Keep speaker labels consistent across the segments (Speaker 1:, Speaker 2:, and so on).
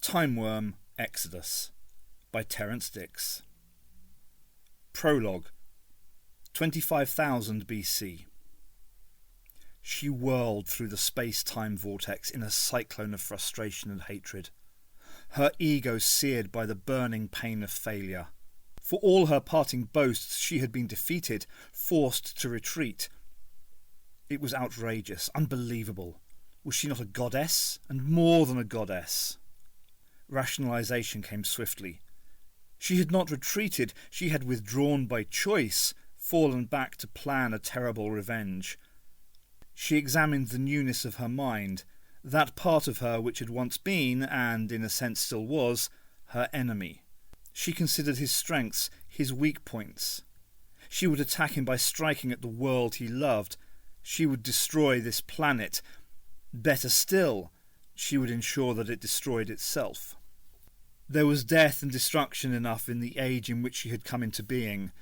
Speaker 1: Timewrym Exodus by Terence Dix. Prologue, 25,000 BC. She whirled through the space-time vortex in a cyclone of frustration and hatred, her ego seared by the burning pain of failure. For all her parting boasts, she had been defeated, forced to retreat. It was outrageous, unbelievable. Was she not a goddess, and more than a goddess? Rationalization came swiftly. She had not retreated, she had withdrawn by choice, fallen back to plan a terrible revenge. She examined the newness of her mind, that part of her which had once been, and in a sense still was, her enemy. She considered his strengths, his weak points. She would attack him by striking at the world he loved. She would destroy this planet. Better still, she would ensure that it destroyed itself. There was death and destruction enough in the age in which she had come into being,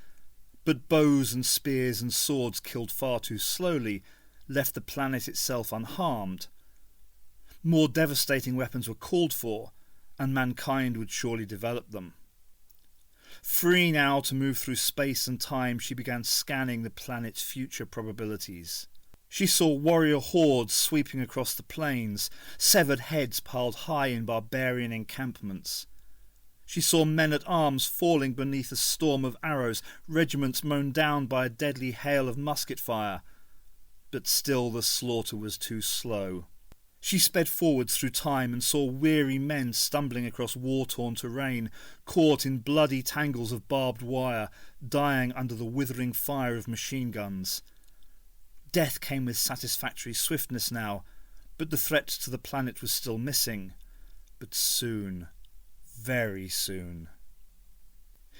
Speaker 1: but bows and spears and swords killed far too slowly, left the planet itself unharmed. More devastating weapons were called for, and mankind would surely develop them. Free now to move through space and time, she began scanning the planet's future probabilities. She saw warrior hordes sweeping across the plains, severed heads piled high in barbarian encampments. She saw men-at-arms falling beneath a storm of arrows, regiments mown down by a deadly hail of musket fire. But still the slaughter was too slow. She sped forwards through time and saw weary men stumbling across war-torn terrain, caught in bloody tangles of barbed wire, dying under the withering fire of machine guns. Death came with satisfactory swiftness now, but the threat to the planet was still missing. But soon, very soon.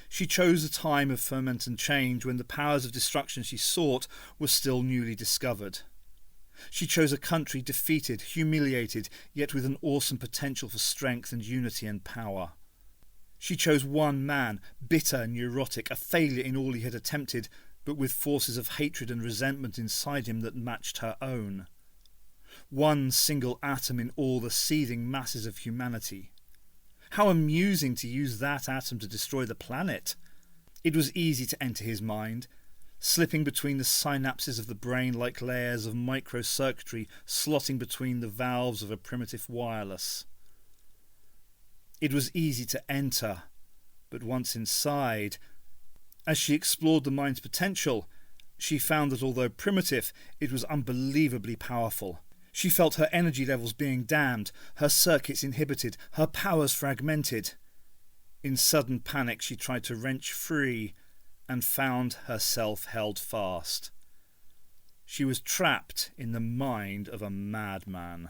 Speaker 1: She chose a time of ferment and change when the powers of destruction she sought were still newly discovered. She chose a country defeated, humiliated, yet with an awesome potential for strength and unity and power. She chose one man, bitter, neurotic, a failure in all he had attempted, but with forces of hatred and resentment inside him that matched her own. One single atom in all the seething masses of humanity. How amusing to use that atom to destroy the planet! It was easy to enter his mind, slipping between the synapses of the brain like layers of microcircuitry slotting between the valves of a primitive wireless. It was easy to enter, but once inside, as she explored the mind's potential, she found that although primitive, it was unbelievably powerful. She felt her energy levels being dammed, her circuits inhibited, her powers fragmented. In sudden panic she tried to wrench free and found herself held fast. She was trapped in the mind of a madman.